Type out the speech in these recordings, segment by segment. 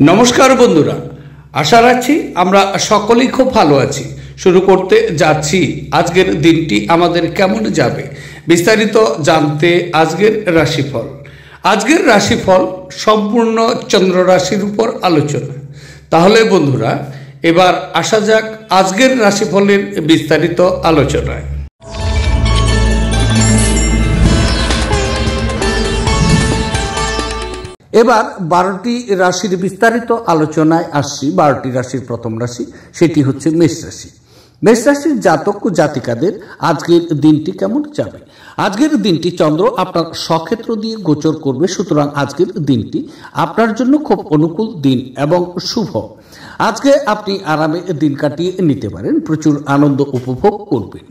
নমস্কার বন্ধুরা, আশা রাখছি আমরা সকলেই খুব ভালো আছি। শুরু করতে যাচ্ছি আজকের দিনটি আমাদের কেমন যাবে বিস্তারিত জানতে আজকের রাশিফল। আজকের রাশিফল সম্পূর্ণ চন্দ্র রাশির উপর আলোচনা। তাহলে বন্ধুরা, এবার আসা যাক আজকের রাশিফলের বিস্তারিত আলোচনায়। এবার 12টি রাশির বিস্তারিত আলোচনায় আসছি। 12টি রাশির প্রথম রাশি, সেটি হচ্ছে মেষ রাশি। মেষ রাশির জাতক ও জাতিকাদের আজকের দিনটি কেমন যাবে? আজকের দিনটি চন্দ্র আপনার স্বক্ষেত্র দিয়ে গোচর করবে, সুতরাং আজকের দিনটি আপনার জন্য খুব অনুকূল দিন এবং শুভ। আজকে আপনি আরামে দিন কাটিয়ে নিতে পারেন, প্রচুর আনন্দ উপভোগ করবেন।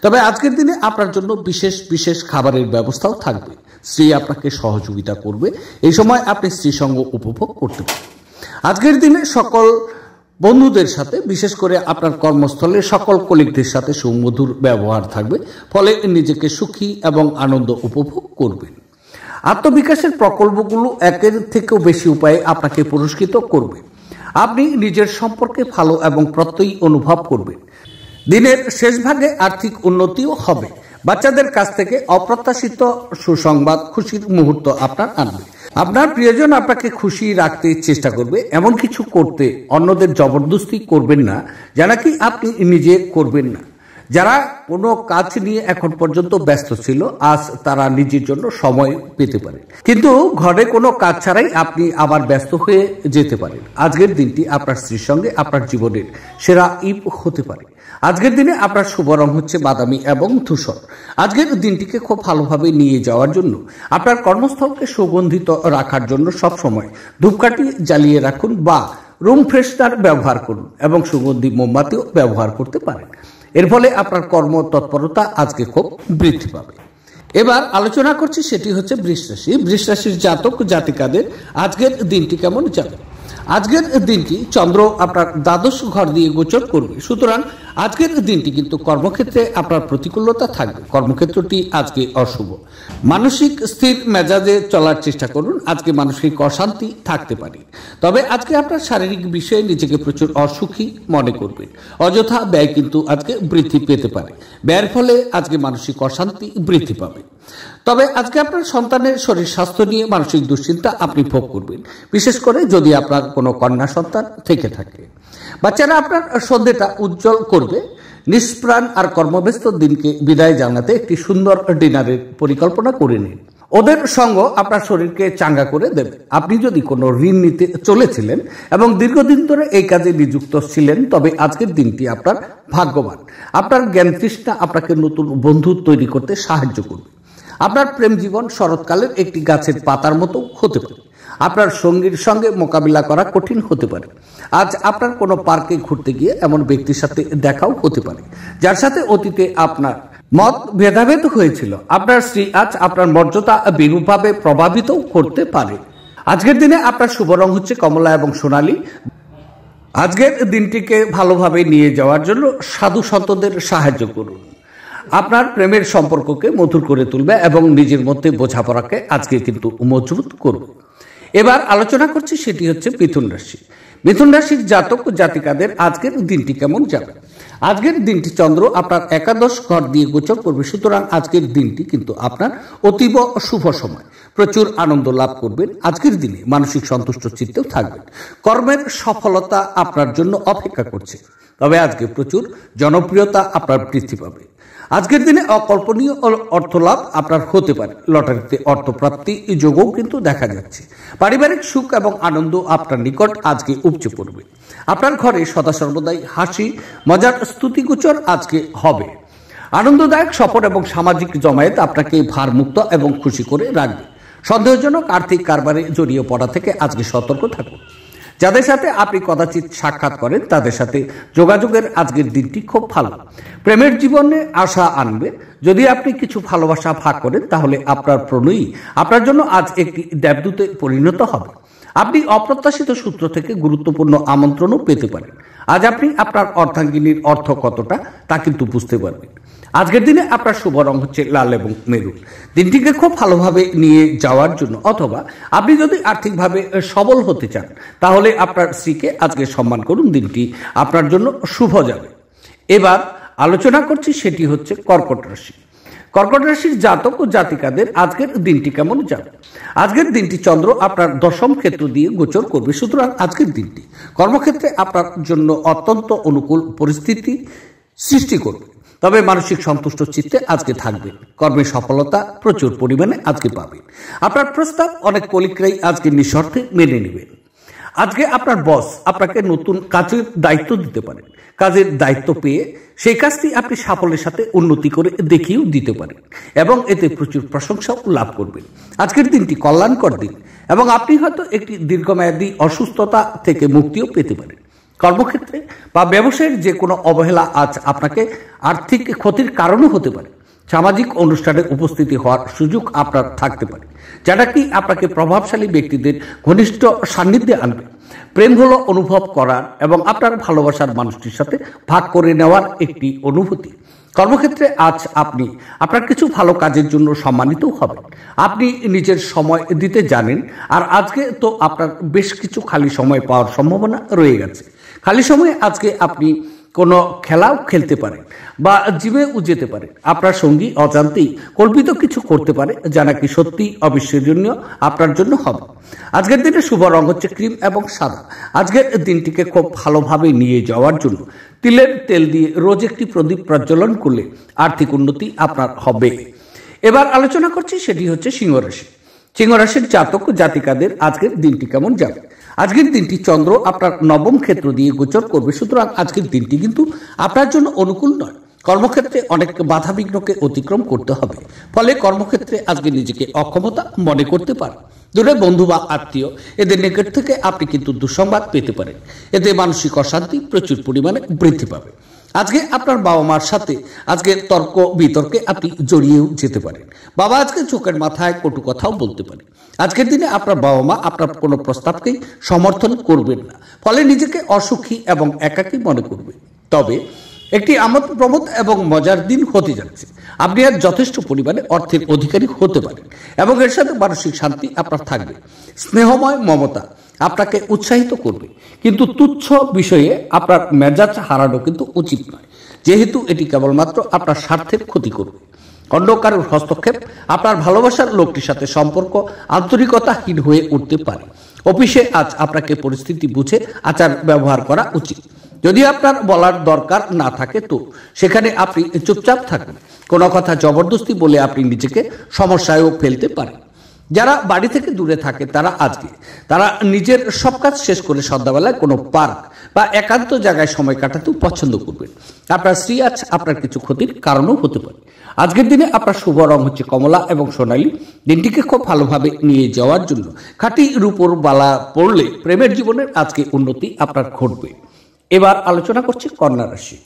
তবে আজকের দিনে আপনার জন্য বিশেষ বিশেষ খাবারের ব্যবস্থাও থাকবে। স্ত্রী আপনাকে সহযোগিতা করবে, এই সময় আপনি স্ত্রী সঙ্গ উপভোগ করতে পারেন। আজকের দিনে সকল বন্ধুদের সাথে, বিশেষ করে আপনার কর্মস্থলে সকল কলিগদের সাথে সুমধুর ব্যবহার থাকবে, ফলে নিজেকে সুখী এবং আনন্দ উপভোগ করবেন। আত্মবিকাশের প্রকল্পগুলো একের থেকেও বেশি উপায়ে আপনাকে পুরস্কৃত করবে। আপনি নিজের সম্পর্কে ভালো এবং প্রত্যয়ী অনুভব করবেন। দিনের শেষ ভাগে আর্থিক উন্নতিও হবে। বাচ্চাদের কাছ থেকে অপ্রত্যাশিত সুসংবাদ খুশির মুহূর্ত আপনার আনবে। আপনার প্রিয়জন আপনাকে খুশি রাখতে চেষ্টা করবে। এমন কিছু করতে অন্যদের জবরদস্তি করবেন না যা নাকি আপনি নিজে করবেন না। যারা কোনো কাজ নিয়ে এখন পর্যন্ত ব্যস্ত ছিল, আজ তারা নিজের জন্য সময় পেতে পারে, কিন্তু ঘরে কোনো কাজ ছাড়াই আপনি আবার ব্যস্ত হয়ে যেতে পারেন। আজকের দিনটি আপনার স্ত্রীর সঙ্গে আপনার জীবনের সেরা ঈদ হতে পারে। আজকের দিনে আপনার শুভ রং হচ্ছে বাদামি এবং ধূসর। আজকের দিনটিকে খুব ভালোভাবে নিয়ে যাওয়ার জন্য আপনার কর্মস্থলকে সুগন্ধিত রাখার জন্য সবসময় ধূপকাঠি জ্বালিয়ে রাখুন বা রুম ফ্রেশনার ব্যবহার করুন এবং সুগন্ধি মোমবাতিও ব্যবহার করতে পারেন। এর ফলে আপনার কর্ম তৎপরতা আজকে খুব বৃদ্ধি পাবে। এবার আলোচনা করছি, সেটি হচ্ছে বৃষ রাশি। বৃষ রাশির জাতক জাতিকাদের আজকের দিনটি কেমন যাবে? আজকের দিনটি চন্দ্র আপনার দ্বাদশ ঘর দিয়ে গোচর করবে, সুতরাং আজকের দিনটি কিন্তু কর্মক্ষেত্রে আপনার প্রতিকূলতা থাকবে। কর্মক্ষেত্রটি আজকে অশুভ। মানসিক স্থির মেজাজে চলার চেষ্টা করুন। আজকে মানসিক অশান্তি থাকতে পারে। তবে আজকে আপনার শারীরিক বিষয়ে নিজেকে প্রচুর অসুখী মনে করবেন। অযথা ব্যয় কিন্তু আজকে বৃদ্ধি পেতে পারে। ব্যয়ের ফলে আজকে মানসিক অশান্তি বৃদ্ধি পাবে। তবে আজকে আপনার সন্তানের শরীর স্বাস্থ্য নিয়ে মানসিক দুশ্চিন্তা আপনি ভোগ করবেন, বিশেষ করে যদি আপনার কোনো কন্যা সন্তান থেকে থাকে। বাচ্চারা আপনার সন্ধ্যেটা উজ্জ্বল করবে। নিষ্প্রাণ আর কর্মব্যস্ত দিনকে বিদায় জানাতে একটি সুন্দর ডিনারের পরিকল্পনা করে নিন। ওদের সঙ্গ আপনার শরীরকে চাঙ্গা করে দেবে। আপনি যদি কোনো ঋণ নিতে চলেছিলেন এবং দীর্ঘদিন ধরে এই কাজে নিযুক্ত ছিলেন, তবে আজকের দিনটি আপনার ভাগ্যবান। আপনার জ্ঞান তৃষ্ণা আপনাকে নতুন বন্ধু তৈরি করতে সাহায্য করবে। আপনার প্রেম জীবন শরৎকালের একটি গাছের পাতার মতো হতে পারে। আপনার সঙ্গীর সঙ্গে মোকাবিলা করা কঠিন হতে পারে। আজ আপনার কোনো পার্কে ঘুরতে গিয়ে এমন ব্যক্তির সাথে দেখাও হতে পারে যার সাথে অতীতে আপনার মত ভেদাভেদ হয়েছিল। আপনার স্ত্রী আজ আপনার মর্যাদা বিরূপভাবে প্রভাবিত করতে পারে। আজকের দিনে আপনার শুভ রং হচ্ছে কমলা এবং সোনালী। আজকের দিনটিকে ভালোভাবে নিয়ে যাওয়ার জন্য সাধু সন্তদের সাহায্য করুন। আপনার প্রেমের সম্পর্ককে মধুর করে তুলবে এবং নিজের মধ্যে বোঝাপড়াকে আজকে কিন্তু মজবুত করবে। এবার আলোচনা করছি, সেটি হচ্ছে মিথুন রাশি। মিথুন রাশির জাতক ও জাতিকাদের আজকের দিনটি কেমন যাবে? আজকের দিনটি চন্দ্র আপনার একাদশ ঘর দিয়ে গোচর করবে, সুতরাং আজকের দিনটি কিন্তু আপনার অতীব শুভ সময়। প্রচুর আনন্দ লাভ করবেন। আজকের দিনে মানসিক সন্তুষ্ট চিত্তেও থাকবেন। কর্মের সফলতা আপনার জন্য অপেক্ষা করছে। তবে আজকে প্রচুর জনপ্রিয়তা আপনার বৃদ্ধি পাবে। আজকের দিনে অকল্পনীয় অর্থ লাভ আপনার হতে পারে। লটারিতে অর্থপ্রাপ্তি যোগও কিন্তু দেখা যাচ্ছে। পারিবারিক সুখ এবং আনন্দ আপনার নিকট আজকে উপচে পড়বে। আপনার ঘরে সদা সর্বদাই হাসি মজার স্তুতিগোচর আজকে হবে। আনন্দদায়ক সফর এবং সামাজিক জমায়েত আপনাকে ভারমুক্ত এবং খুশি করে রাখবে। সন্দেহজনক আর্থিক কারবারে জড়িয়ে পড়া থেকে আজকে সতর্ক থাকুন। যাদের সাথে আপনি কদাচিৎ সাক্ষাৎ করেন তাদের সাথে যোগাযোগের আজকের দিনটি খুব ভালো। প্রেমের জীবনে আশা আনবে। যদি আপনি কিছু ভালোবাসা ভাগ করেন, তাহলে আপনার প্রণয়ী আপনার জন্য আজ একটি দেবদূতে পরিণত হবে। আপনি অপ্রত্যাশিত সূত্র থেকে গুরুত্বপূর্ণ আমন্ত্রণও পেতে পারেন। আজ আপনি আপনার অর্ধাঙ্গিনীর অর্থ কতটা তা কিন্তু বুঝতে পারবেন। আজকের দিনে আপনার শুভ রং হচ্ছে লাল এবং মেরুন। দিনটিকে খুব ভালোভাবে নিয়ে যাওয়ার জন্য অথবা আপনি যদি আর্থিকভাবে সবল হতে চান তাহলে আপনার স্ত্রীকে আজকে সম্মান করুন, দিনটি আপনার জন্য শুভ যাবে। এবার আলোচনা করছি, সেটি হচ্ছে কর্কট রাশি। কর্কট রাশির জাতক ও জাতিকাদের আজকের দিনটি কেমন যাবে? আজকের দিনটি চন্দ্র আপনার দশম ক্ষেত্র দিয়ে গোচর করবে, সুতরাং আজকের দিনটি কর্মক্ষেত্রে আপনার জন্য অত্যন্ত অনুকূল পরিস্থিতি সৃষ্টি করবে। তবে মানসিক সন্তুষ্ট চিত্তে আজকে থাকবেন, কর্মে সফলতা প্রচুর পরিমাণে আজকে পাবেন। আপনার প্রস্তাব অনেক কলিগরাই আজকে নিঃশর্তে মেনে নেবেন। আজকে আপনার বস আপনাকে নতুন কাজের দায়িত্ব দিতে পারেন। কাজের দায়িত্ব পেয়ে সেই কাজটি আপনি সাফল্যের সাথে উন্নতি করে দেখিয়েও দিতে পারেন এবং এতে প্রচুর প্রশংসাও লাভ করবেন। আজকের দিনটি কল্যাণকর দিন এবং আপনি হয়তো একটি দীর্ঘমেয়াদী অসুস্থতা থেকে মুক্তিও পেতে পারেন। কর্মক্ষেত্রে বা ব্যবসায়ের যে কোনো অবহেলা আজ আপনাকে আর্থিক ক্ষতির কারণও হতে পারে। সামাজিক অনুষ্ঠানে উপস্থিতি হওয়ার সুযোগ আপনার থাকতে পারে, যেটা কি আপনাকে প্রভাবশালী ব্যক্তিদের ঘনিষ্ঠ সান্নিধ্যে আনবে। প্রেম হলো অনুভব করার এবং আপনার ভালোবাসার মানুষটির সাথে ভাগ করে নেওয়ার একটি অনুভূতি। কর্মক্ষেত্রে আজ আপনি আপনার কিছু ভালো কাজের জন্য সম্মানিত হবেন। আপনি নিজের সময় দিতে জানেন, আর আজকে তো আপনার বেশ কিছু খালি সময় পাওয়ার সম্ভাবনা রয়ে গেছে। খালি সময়ে আজকে আপনি কোনো খেলাও খেলতে পারেন বা জিমেও যেতে পারেন। আপনার সঙ্গী অজান্তেই কল্পিত কিছু করতে পারে, যা নাকি সত্যি অবিস্মরণীয় আপনার জন্য হবে। আজকের দিনে শুভ রং হচ্ছে ক্রিম এবং সাদা। আজকের দিনটিকে খুব ভালোভাবে নিয়ে যাওয়ার জন্য তিলের তেল দিয়ে রোজ একটি প্রদীপ প্রজ্বলন করলে আর্থিক উন্নতি আপনার হবে। এবার আলোচনা করছি, সেটি হচ্ছে সিংহ রাশি। সিংহ রাশির জাতক ও জাতিকাদের আজকের দিনটি কেমন যাবে? আজকের দিনটি চন্দ্র আপনার নবম ক্ষেত্র দিয়ে গোচর করবে, সুতরাং আজকের দিনটি কিন্তু আপনার জন্য অনুকূল নয়। কর্মক্ষেত্রে অনেক বাধা বিঘ্নকে অতিক্রম করতে হবে, ফলে কর্মক্ষেত্রে আজকে নিজেকে অক্ষমতা মনে করতে পারেন। দূরে বন্ধু বা আত্মীয় এদের নিকট থেকে আপনি কিন্তু দুঃসংবাদ পেতে পারেন। এতে মানসিক অশান্তি প্রচুর পরিমাণে বৃদ্ধি পাবে। আজকে আপনার বাবা মার সাথে আজকে তর্ক বিতর্কে আপনি জড়িয়েও যেতে পারেন। বাবা আজকে চোখের মাথায় কটু কথাও বলতে পারে। আজকের দিনে আপনার বাবা মা আপনার কোনো প্রস্তাবকেই সমর্থন করবেন না, ফলে নিজেকে অসুখী এবং একাকী মনে করবে। তবে একটি আমোদ প্রমোদ এবং মজার দিন হতে যাচ্ছে। আপনি আর যথেষ্ট পরিমাণে অর্থের অধিকারী হতে পারেন এবং এর সাথে মানসিক শান্তি আপনার থাকবে। স্নেহময় মমতা আপনাকে উৎসাহিত করবে, কিন্তু তুচ্ছ বিষয়ে আপনার মেজাজ হারানো কিন্তু উচিত নয়, যেহেতু এটি কেবলমাত্র আপনার স্বার্থের ক্ষতি করবে। অন্য কারোর হস্তক্ষেপ আপনার ভালোবাসার লোকটির সাথে সম্পর্ক আন্তরিকতাহীন হয়ে উঠতে পারে। অফিসে আজ আপনাকে পরিস্থিতি বুঝে আচার ব্যবহার করা উচিত। যদি আপনার বলার দরকার না থাকে তো সেখানে আপনি চুপচাপ থাকুন। কোনো কথা জবরদস্তি বলে আপনি নিজেকে সমস্যায়ও ফেলতে পারেন। যারা বাড়ি থেকে দূরে থাকে তারা নিজের সব কাজ শেষ করে সন্ধ্যাবেলায় কোনো পার্ক বা একান্ত জায়গায় সময় কাটাতেও পছন্দ করবেন। আপনার স্ত্রী আজ আপনার কিছু ক্ষতির কারণও হতে পারে। আজকের দিনে আপনার শুভ রং হচ্ছে কমলা এবং সোনালী। দিনটিকে খুব ভালোভাবে নিয়ে যাওয়ার জন্য খাঁটি রূপোর বালা পড়লে প্রেমের জীবনের আজকে উন্নতি আপনার ঘটবে। এবার আলোচনা করছি কন্যা রাশি।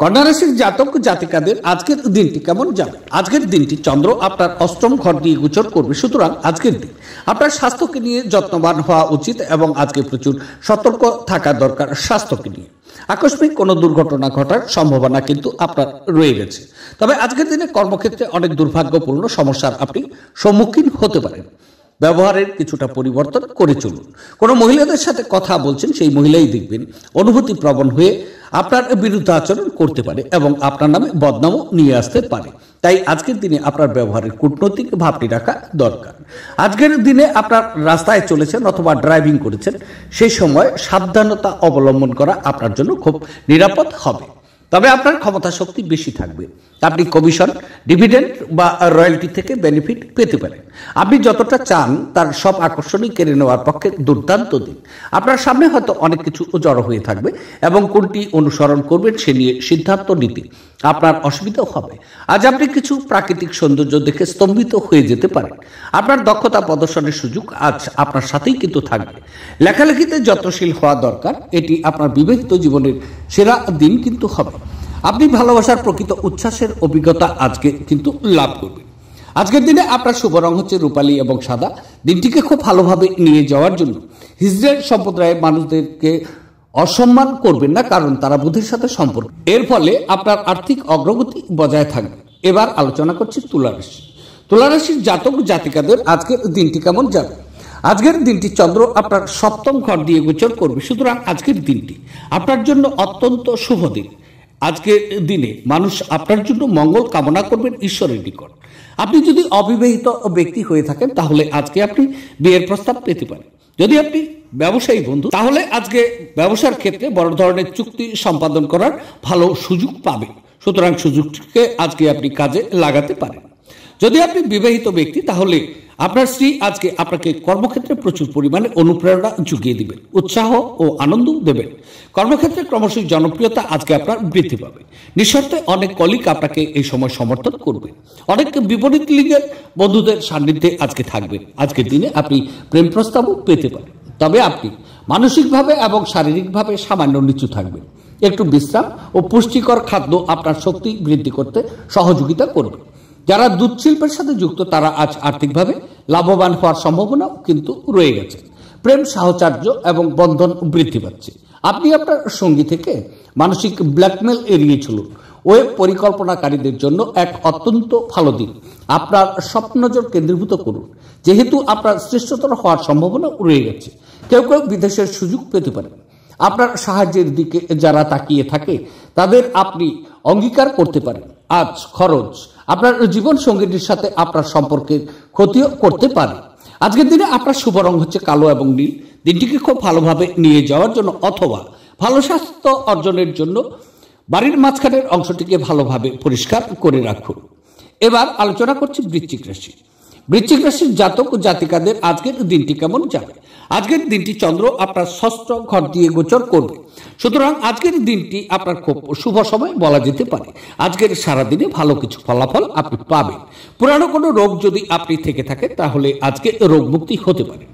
কন্যা রাশির জাতক জাতিকাদের আজকের দিনটি কেমন যাবে? আজকের দিনটি চন্দ্র আপনার অষ্টম ঘর দিয়ে গোচর করবে, সুতরাং আজকের দিন আপনার স্বাস্থ্যকে নিয়ে যত্নবান হওয়া উচিত এবং আজকে প্রচুর সতর্ক থাকা দরকার স্বাস্থ্যকে নিয়ে। আকস্মিক কোনো দুর্ঘটনা ঘটার সম্ভাবনা কিন্তু আপনার রয়ে গেছে। তবে আজকের দিনে কর্মক্ষেত্রে অনেক দুর্ভাগ্যপূর্ণ সমস্যার আপনি সম্মুখীন হতে পারেন। ব্যবহারের কিছুটা পরিবর্তন করে চলুন। কোনো মহিলাদের সাথে কথা বলছেন, সেই মহিলাই দেখবেন অনুভূতি প্রবণ হয়ে আপনার বিরুদ্ধে আচরণ করতে পারে এবং আপনার নামে বদনামও নিয়ে আসতে পারে। তাই আজকের দিনে আপনার ব্যবহারের কূটনৈতিক ভাবটি রাখা দরকার। আজকের দিনে আপনার রাস্তায় চলেছেন অথবা ড্রাইভিং করেছেন, সেই সময় সাবধানতা অবলম্বন করা আপনার জন্য খুব নিরাপদ হবে। তবে আপনার ক্ষমতা শক্তি বেশি থাকবে। আপনি কমিশন, ডিভিডেন্ড বা রয়্যালটি থেকে বেনিফিট পেতে পারেন। আপনি যতটা চান তার সব আকর্ষণই কেড়ে নেওয়ার পক্ষে দুর্দান্ত দিন। আপনার সামনে হয়তো অনেক কিছু জড়ো হয়ে থাকবে এবং কোনটি অনুসরণ করবেন সে নিয়ে সিদ্ধান্ত নিতে আপনার অসুবিধাও হবে। আজ আপনি কিছু প্রাকৃতিক সৌন্দর্য দেখে স্তম্ভিত হয়ে যেতে পারেন। আপনার দক্ষতা প্রদর্শনের সুযোগ আজ আপনার সাথেই কিন্তু থাকবে। লেখালেখিতে যত্নশীল হওয়া দরকার, এটি আপনার বিবাহিত জীবনের সেরা দিন কিন্তু হবে। আপনি ভালোবাসার প্রকৃত উচ্ছ্বাসের অভিজ্ঞতা আজকে কিন্তু লাভ করবেন। আজকের দিনে আপনার শুভ রং হচ্ছে রূপালী এবং সাদা। দিনটিকে খুব ভালোভাবে নিয়ে যাওয়ার জন্য হিজড়া সম্প্রদায়ের মানুষদেরকে অসম্মান করবেন না, কারণ তারা বুদ্ধির সাথে সম্পর্ক। এর ফলে আপনার আর্থিক অগ্রগতি বজায় থাকবে। এবার আলোচনা করছি তুলা রাশি। তুলা রাশির জাতক জাতিকাদের আজকের দিনটি কেমন যাবে? আজকের দিনটি চন্দ্র আপনার সপ্তম ঘর দিয়ে গোচর করবে, সুতরাং আজকের দিনটি আপনার জন্য অত্যন্ত শুভ দিন। আজকের দিনে মানুষ আপনার জন্য মঙ্গল কামনা করবেন ঈশ্বরের নিকট। আপনি যদি অবিবাহিত ব্যক্তি হয়ে থাকেন তাহলে আজকে আপনি বিয়ের প্রস্তাব পেতে পারেন। যদি আপনি ব্যবসায়ী বন্ধু, তাহলে আজকে ব্যবসার ক্ষেত্রে বড় ধরনের চুক্তি সম্পাদন করার ভালো সুযোগ পাবেন, সুতরাং সুযোগটিকে আজকে আপনি কাজে লাগাতে পারেন। যদি আপনি বিবাহিত ব্যক্তি, তাহলে আপনার স্ত্রী আজকে আপনাকে কর্মক্ষেত্রে প্রচুর পরিমাণে অনুপ্রেরণা জুগিয়ে দিবেন, উৎসাহ ও আনন্দ দেবেন। কর্মক্ষেত্রে ক্রমশই জনপ্রিয়তা আজকে আপনার বৃদ্ধি পাবে। নিঃশর্তে অনেক কলিগ আপনাকে এই সময় সমর্থন করবে। অনেক বিপরীত লিঙ্গের বন্ধুদের সান্নিধ্যে আজকে থাকবেন। আজকের দিনে আপনি প্রেম প্রস্তাবও পেতে পারেন, তবে আপনি মানসিকভাবে এবং শারীরিকভাবে সামান্য নিচু থাকবেন। একটু বিশ্রাম ও পুষ্টিকর খাদ্য আপনার শক্তি বৃদ্ধি করতে সহযোগিতা করবে। যারা দুধ শিল্পের সাথে যুক্ত তারা আজ আর্থিকভাবে লাভবান হওয়ার সম্ভাবনা কিন্তু রয়ে গেছে। প্রেম সাহচর্য এবং বন্ধন বৃদ্ধি পাচ্ছে। আপনি আপনার সঙ্গী থেকে মানসিক ব্ল্যাকমেল এড়িয়ে চলুন। ওয়েব পরিকল্পনাকারীদের জন্য এক অত্যন্ত ভালো দিন। আপনার স্বপ্নজোর কেন্দ্রীভূত করুন, যেহেতু আপনার শ্রেষ্ঠতর হওয়ার সম্ভাবনা রয়ে গেছে। কেউ কেউ বিদেশের সুযোগ পেতে পারেন। আপনার সাহায্যের দিকে যারা তাকিয়ে থাকে তাদের আপনি অঙ্গীকার করতে পারেন। আজ খরচ আপনার জীবন সঙ্গীটির সাথে আপনার সম্পর্কের ক্ষতিও করতে পারে। আজকের দিনে আপনার শুভ রং হচ্ছে কালো এবং নীল। দিনটিকে খুব ভালোভাবে নিয়ে যাওয়ার জন্য অথবা ভালো স্বাস্থ্য অর্জনের জন্য বাড়ির মাঝখানের অংশটিকে ভালোভাবে পরিষ্কার করে রাখুন। এবার আলোচনা করছি বৃশ্চিক রাশি। বৃশ্চিক রাশির জাতক ও জাতিকাদের আজকের দিনটি কেমন যাবে? আজকের দিনটি চন্দ্র আপনার ষষ্ঠ ঘর দিয়ে গোচর করবে, সুতরাং আজকের দিনটি আপনার খুব শুভ সময় বলা যেতে পারে। আজকের সারাদিনে ভালো কিছু ফলাফল আপনি পাবেন। পুরানো কোনো রোগ যদি আপনি থেকে থাকে তাহলে আজকে রোগ মুক্তি হতে পারে।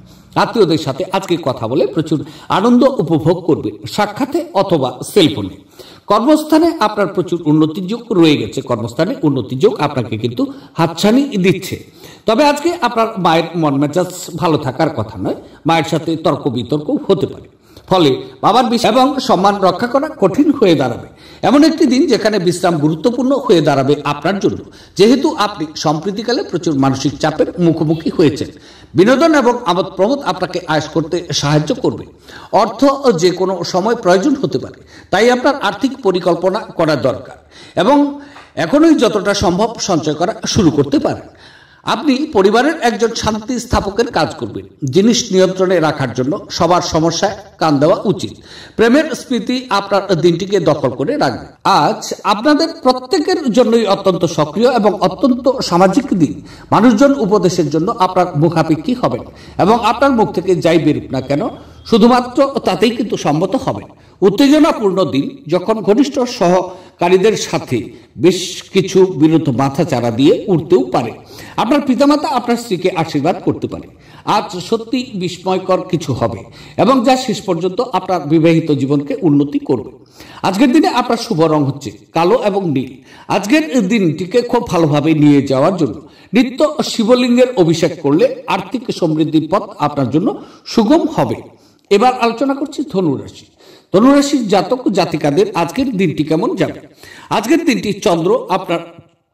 আত্মীয়দের সাথে আজকে কথা বলে প্রচুর আনন্দ উপভোগ করবেন, সাক্ষাতে অথবা সেলফোনে। কর্মস্থানে আপনার প্রচুর উন্নতির যোগ রয়ে গেছে। কর্মস্থানে উন্নতির যোগ আপনাকে কিন্তু হাতছানি দিচ্ছে। তবে আজকে আপনার মায়ের মন মেজাজ ভালো থাকার কথা নয়, মায়ের সাথে তর্ক বিতর্ক হতে পারে। ফলে বাবার বিশ্বাস এবং সম্মান রক্ষা করা কঠিন হয়ে দাঁড়াবে। এমন একটি দিন যেখানে বিশ্রাম গুরুত্বপূর্ণ হয়ে দাঁড়াবে আপনার জন্য, যেহেতু আপনি সম্প্রতিকালে প্রচুর মানসিক চাপের মুখোমুখি হয়েছেন। বিনোদন এবং আমোদ প্রমোদ আপনাকে আয়েশ করতে সাহায্য করবে। অর্থ যে কোনো সময় প্রয়োজন হতে পারে, তাই আপনার আর্থিক পরিকল্পনা করা দরকার এবং এখনই যতটা সম্ভব সঞ্চয় করা শুরু করতে পারেন। আপনি পরিবারের একজন শান্তি স্থাপকের কাজ করবেন। জিনিস নিয়ন্ত্রণে রাখার জন্য সবার সমস্যায় কান দেওয়া উচিত। প্রেমের স্মৃতি আপনার দিনটিকে দখল করে রাখবে। আজ আপনাদের প্রত্যেকের জন্যই অত্যন্ত সক্রিয় এবং অত্যন্ত সামাজিক দিন। মানুষজন উপদেশের জন্য আপনার মুখাপেক্ষী হবেন এবং আপনার মুখ থেকে যাই বেরুক না কেন শুধুমাত্র তাতেই কিন্তু সম্মত হবেন। উত্তেজনাপূর্ণ দিন, যখন ঘনিষ্ঠ সহকারীদের সাথে বেশ কিছু বিরুদ্ধ মাথাচাড়া দিয়ে উঠতেও পারে। আপনার পিতামাতা আপনার স্ত্রীকে আশীর্বাদ করতে পারে। আজ সত্যি বিস্ময়কর কিছু হবে এবং যা শেষ পর্যন্ত আপনার বিবাহিত জীবনকে উন্নতি করবে। আজকের দিনে আপনার শুভ রং হচ্ছে কালো এবং নীল। আজকের দিনটিকে খুব ভালোভাবে নিয়ে যাওয়ার জন্য নিত্য শিবলিঙ্গের অভিষেক করলে আর্থিক সমৃদ্ধির পথ আপনার জন্য সুগম হবে। এবার আলোচনা করছি ধনুরাশি। ধনুরাশির জাতক জাতিকাদের আজকের দিনটি কেমন যাবে? আজকের দিনটি চন্দ্র আপনার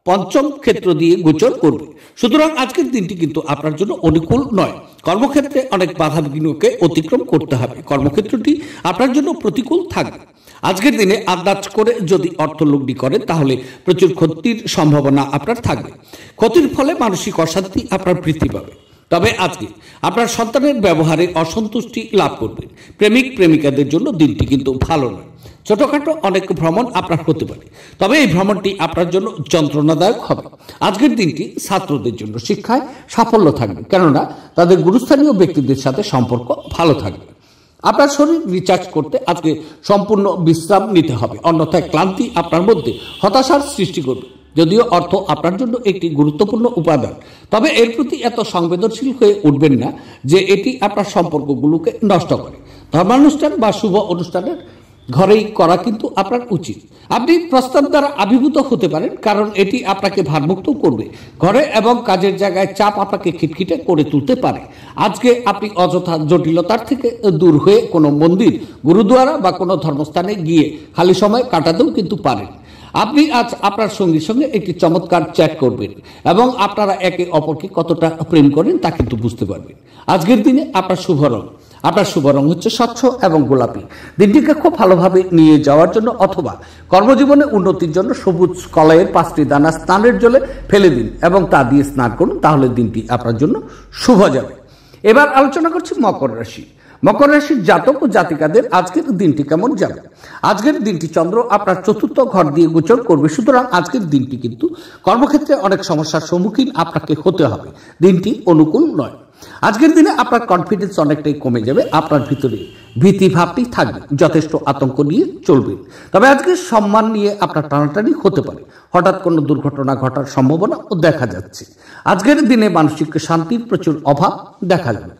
পঞ্চম ক্ষেত্র দিয়ে গোচর করবে, সুতরাং আজকের দিনটি কিন্তু আপনার জন্য অনুকূল নয়। কর্মক্ষেত্রে অনেক বাধা বিঘ্নকে অতিক্রম করতে হবে। কর্মক্ষেত্রটি আপনার জন্য প্রতিকূল থাকবে। আজকের দিনে আন্দাজ করে যদি অর্থ লগ্নি করেন তাহলে প্রচুর ক্ষতির সম্ভাবনা আপনার থাকবে। ক্ষতির ফলে মানসিক অশান্তি আপনার বৃদ্ধি পাবে। তবে আজকে আপনার সন্তানের ব্যবহারে অসন্তুষ্টি লাভ করবেন। প্রেমিক প্রেমিকাদের জন্য দিনটি কিন্তু ভালো নয়। ছোটখাটো অনেক ভ্রমণ আপনার হতে পারে, তবে এই ভ্রমণটি আপনার জন্য যন্ত্রণাদায়ক হবে। আজকের দিনটি ছাত্রদের জন্য শিক্ষায় সাফল্য থাকবে, কেননা তাদের গুরুস্থানীয় ব্যক্তিদের সাথে সম্পর্ক ভালো থাকবে। আপনার শরীর রিচার্জ করতে আজকে সম্পূর্ণ বিশ্রাম নিতে হবে, অন্যথায় ক্লান্তি আপনার মধ্যে হতাশার সৃষ্টি করবে। যদিও অর্থ আপনার জন্য একটি গুরুত্বপূর্ণ উপাদান, তবে এর প্রতি এত সংবেদনশীল হয়ে উঠবেন না যে এটি আপনার সম্পর্কগুলোকে নষ্ট করে। ধর্মানুষ্ঠান বা শুভ অনুষ্ঠানের ঘরেই করা কিন্তু আপনার উচিত। আপনি প্রস্তাব দ্বারা আবির্ভূত হতে পারেন, কারণ এটি আপনাকে ভারমুক্ত করবে। ঘরে এবং কাজের জায়গায় চাপ আপনাকে খিটখিটে করে তুলতে পারে। আজকে আপনি অযথা জটিলতার থেকে দূর হয়ে কোনো মন্দির, গুরুদুয়ারা বা কোনো ধর্মস্থানে গিয়ে খালি সময় কাটাতেও কিন্তু পারেন। আপনি আজ আপনার সঙ্গীর সঙ্গে একটি চমৎকার চ্যাট করবেন এবং আপনারা একে অপরকে কতটা প্রেম করেন তা কিন্তু বুঝতে পারবেন। আজকের দিনে আপনার শুভ রং হচ্ছে স্বচ্ছ এবং গোলাপি। দিনটিকে খুব ভালোভাবে নিয়ে যাওয়ার জন্য অথবা কর্মজীবনে উন্নতির জন্য সবুজ কলাইয়ের 5টি দানা স্নানের জলে ফেলে দিন এবং তা দিয়ে স্নান করুন, তাহলে দিনটি আপনার জন্য শুভ যাবে। এবার আলোচনা করছি মকর রাশি। মকর রাশির জাতক ও জাতিকাদের আজকের দিনটি কেমন যাবে? আজকের দিনটি চন্দ্র আপনার 4র্থ ঘর দিয়ে গোচর করবে, সুতরাং আজকের দিনটি কিন্তু কর্মক্ষেত্রে অনেক সমস্যার সম্মুখীন আপনাকে হতে হবে। দিনটি অনুকূল নয়। আজকের দিনে আপনার কনফিডেন্স অনেকটাই কমে যাবে, আপনার ভিতরে ভীতি ভাবটি থাকবে, যথেষ্ট আতঙ্ক নিয়ে চলবে। তবে আজকে সম্মান নিয়ে আপনার টানাটানি হতে পারে, হঠাৎ কোনো দুর্ঘটনা ঘটার সম্ভাবনাও দেখা যাচ্ছে। আজকের দিনে মানসিক শান্তির প্রচুর অভাব দেখা যাবে।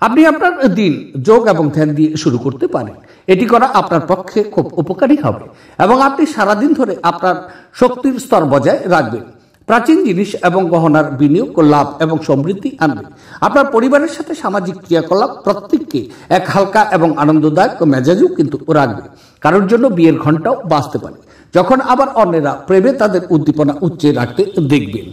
আপনি আপনার দিন যোগ এবং ধ্যান দিয়ে শুরু করতে পারেন, এটি করা আপনার পক্ষে খুব উপকারী হবে এবং আপনি সারাদিন ধরে আপনার শক্তির স্তর বজায় রাখবেন। প্রাচীন জিনিস এবং গহনার বিনিয়োগ লাভ এবং সমৃদ্ধি আনবে। আপনার পরিবারের সাথে সামাজিক ক্রিয়াকলাপ প্রত্যেককে এক হালকা এবং আনন্দদায়ক মেজাজও কিন্তু রাখবে। কারোর জন্য বিয়ের ঘণ্টাও বাজতে পারে, যখন আবার অন্যেরা প্রেমে তাদের উদ্দীপনা উচ্চে রাখতে দেখবেন।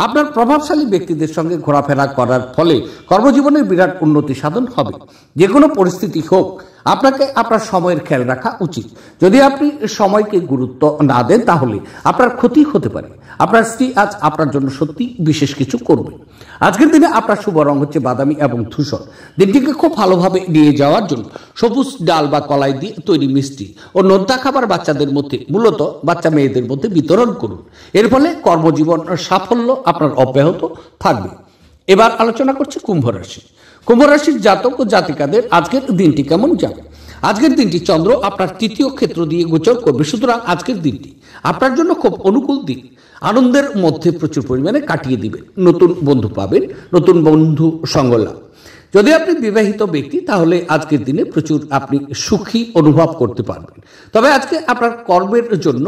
আপনার প্রভাবশালী ব্যক্তিদের সঙ্গে ঘোরাফেরা করার ফলে কর্মজীবনের বিরাট উন্নতি সাধন হবে। যে কোনো পরিস্থিতি হোক, আপনাকে আপনার সময়ের খেয়াল রাখা উচিত। যদি আপনি সময়কে গুরুত্ব না দেন তাহলে আপনার ক্ষতি হতে পারে। আপনার স্ত্রী আজ আপনার জন্য সত্যি বিশেষ কিছু করবে। আজকের দিনে আপনার শুভ রং হচ্ছে বাদামি এবং ধূসর। দিনটিকে খুব ভালোভাবে নিয়ে যাওয়ার জন্য সবুজ ডাল বা কলাই দিয়ে তৈরি মিষ্টি ও নোনতা খাবার বাচ্চাদের মধ্যে, মূলত বাচ্চা মেয়েদের মধ্যে বিতরণ করুন। এর ফলে কর্মজীবন সাফল্য আপনার অব্যাহত থাকবে। এবার আলোচনা করছে কুম্ভ রাশি। কুম্ভ রাশির জাতক ও জাতিকাদের আজকের দিনটি কেমন যাবে? আজকের দিনটি চন্দ্র আপনার 3য় ক্ষেত্র দিয়ে গোচর করবে, সুতরাং আজকের দিনটি আপনার জন্য খুব অনুকূল দিন। আনন্দের মধ্যে প্রচুর পরিমাণে কাটিয়ে দিবেন, নতুন বন্ধু পাবেন, নতুন বন্ধু সঙ্গ লাভ। যদি আপনি বিবাহিত ব্যক্তি তাহলে আজকের দিনে প্রচুর আপনি সুখী অনুভব করতে পারবেন। তবে আজকে আপনার কর্মের জন্য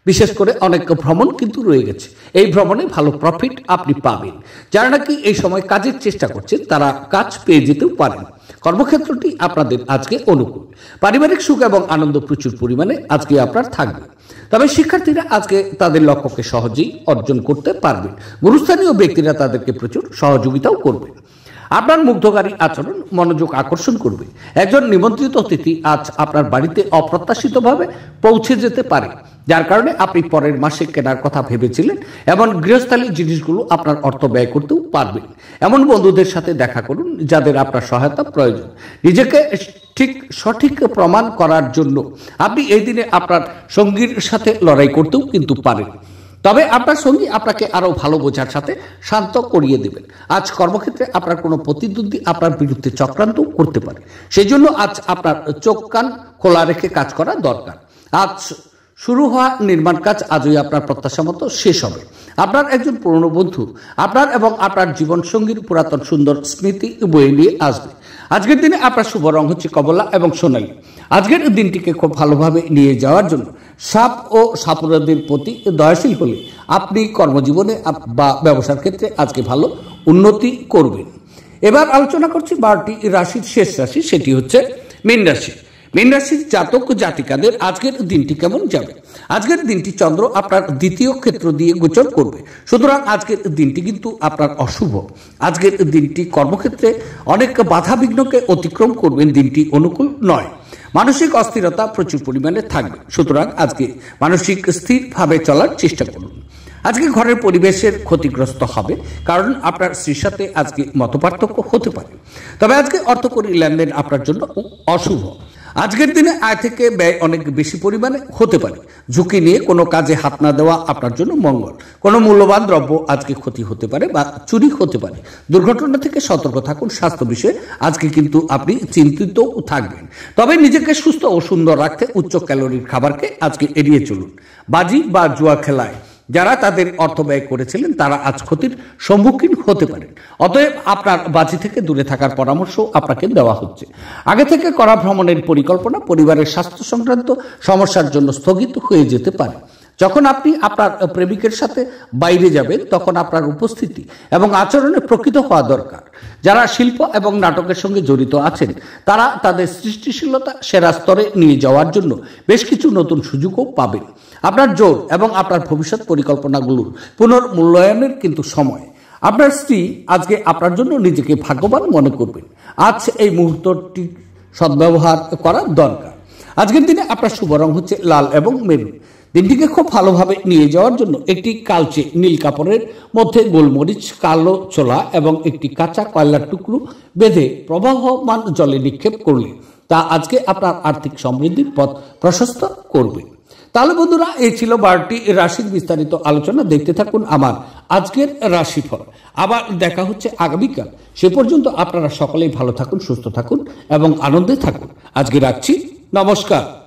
বিশেষ করে অনেক ভ্রমণ কিন্তু রয়ে গেছে, এই ভ্রমণে ভালো প্রফিট আপনি পাবেন। যারা নাকি এই সময় কাজের চেষ্টা করছেন তারা কাজ পেয়ে যেতেও পারেন। কর্মক্ষেত্রটি আপনাদের আজকে অনুকূল। পারিবারিক সুখ এবং আনন্দ প্রচুর পরিমাণে আজকে আপনার থাকবে। তবে শিক্ষার্থীরা আজকে তাদের লক্ষ্যকে সহজেই অর্জন করতে পারবেন। গুরুস্থানীয় ব্যক্তিরা তাদেরকে প্রচুর সহযোগিতাও করবেন। আপনার মুগ্ধকারী আচরণ মনোযোগ আকর্ষণ করবে। একজন নিমন্ত্রিত অতিথি আজ আপনার বাড়িতে অপ্রত্যাশিতভাবে পৌঁছে যেতে পারে, যার কারণে আপনি পরের মাসে কেনার কথা ভেবেছিলেন। এমন গৃহস্থালী জিনিসগুলো আপনার অর্থ ব্যয় করতেও পারবেন। এমন বন্ধুদের সাথে দেখা করুন যাদের আপনার সহায়তা প্রয়োজন। নিজেকে সঠিক প্রমাণ করার জন্য আপনি এই দিনে আপনার সঙ্গীর সাথে লড়াই করতেও কিন্তু পারেন। তবে আপনার সঙ্গী আপনাকে আরো ভালো বোঝার সাথে শান্ত করিয়ে দেবেন। আজ কর্মক্ষেত্রে আপনার কোনো প্রতিদ্বন্দ্বী আপনার বিরুদ্ধে চক্রান্ত করতে পারে, সেই জন্য আজ আপনার চোখ কান খোলা রেখে কাজ করা দরকার। আজ শুরু হওয়া নির্মাণ কাজ আজই আপনার প্রত্যাশা মতো শেষ হবে। আপনার একজন পুরনো বন্ধু আপনার এবং আপনার জীবনসঙ্গীর পুরাতন সুন্দর স্মৃতি বয়ে নিয়ে আসবে। আজকের দিনে আপনার শুভ রং হচ্ছে কমলা এবং সোনালী। আজকের দিনটিকে খুব ভালোভাবে নিয়ে যাওয়ার জন্য সাপ ও সাপুরাদের প্রতি দয়াশীল হলে আপনি কর্মজীবনে বা ব্যবসার ক্ষেত্রে আজকে ভালো উন্নতি করবেন। এবার আলোচনা করছি 12টি রাশির শেষ রাশি, সেটি হচ্ছে মীন রাশি। মীন রাশির জাতক জাতিকাদের আজকের দিনটি কেমন যাবে? আজকের দিনটি চন্দ্র আপনার 2য় ক্ষেত্র দিয়ে গোচর করবে, সুতরাং আজকের দিনটি কিন্তু আপনার অশুভ। আজকের দিনটি কর্মক্ষেত্রে অনেক বাধা বিঘ্নকে অতিক্রম করবেন। দিনটি অনুকূল নয়। মানসিক অস্থিরতা প্রচুর পরিমাণে থাকবে, সুতরাং আজকে মানসিক স্থিরভাবে চলার চেষ্টা করুন। আজকে ঘরের পরিবেশের ক্ষতিগ্রস্ত হবে, কারণ আপনার স্ত্রীর সাথে আজকে মতপার্থক্য হতে পারে। তবে আজকে অর্থকরী লেনদেন আপনার জন্য অশুভ। আজকের দিনে আয় থেকে ব্যয় অনেক বেশি পরিমাণে হতে পারে। ঝুঁকি নিয়ে কোনো কাজে হাত না দেওয়া আপনার জন্য মঙ্গল। কোনো মূল্যবান দ্রব্য আজকে ক্ষতি হতে পারে বা চুরি হতে পারে। দুর্ঘটনা থেকে সতর্ক থাকুন। স্বাস্থ্য বিষয়ে আজকে কিন্তু আপনি চিন্তিত থাকবেন। তবে নিজেকে সুস্থ ও সুন্দর রাখতে উচ্চ ক্যালোরির খাবারকে আজকে এড়িয়ে চলুন। বাজি বা জুয়া খেলায় যারা তাদের অর্থ ব্যয় করেছিলেন তারা আজ ক্ষতির সম্মুখীন হতে পারেন। অতএব আপনার বাজি থেকে দূরে থাকার পরামর্শ আপনাকে দেওয়া হচ্ছে। আগে থেকে করা ভ্রমণের পরিকল্পনা পরিবারের স্বাস্থ্য সংক্রান্ত সমস্যার জন্য স্থগিত হয়ে যেতে পারে। যখন আপনি আপনার প্রেমিকের সাথে বাইরে যাবেন তখন আপনার উপস্থিতি এবং আচরণে প্রকৃত হওয়া দরকার। যারা শিল্প এবং নাটকের সঙ্গে জড়িত আছেন তারা তাদের সৃষ্টিশীলতা সেরা স্তরে নিয়ে যাওয়ার জন্য বেশ কিছু নতুন সুযোগও পাবেন। আপনার জোর এবং আপনার ভবিষ্যৎ পরিকল্পনাগুলোর পুনর্মূল্যায়নের কিন্তু সময়। আপনার স্ত্রী আজকে আপনার জন্য নিজেকে ভাগ্যবান মনে করবেন। আজ এই মুহূর্তটি সদ্ব্যবহার করার দরকার। আজকের দিনে আপনার শুভ রং হচ্ছে লাল এবং মেরুন। দিনটিকে খুব ভালোভাবে নিয়ে যাওয়ার জন্য একটি কালচে নীল কাপড়ের মধ্যে গোলমরিচ, কালো ছোলা এবং একটি কাঁচা কয়লার টুকরো বেঁধে প্রবাহমান জলে নিক্ষেপ করলে তা আজকে আপনার আর্থিক সমৃদ্ধির পথ প্রশস্ত করবে। তাহলে বন্ধুরা, এই ছিল 12টি রাশির বিস্তারিত আলোচনা। দেখতে থাকুন আমার আজকের রাশিফল। আবার দেখা হচ্ছে আগামীকাল। সে পর্যন্ত আপনারা সকলেই ভালো থাকুন, সুস্থ থাকুন এবং আনন্দে থাকুন। আজকে রাখছি, নমস্কার।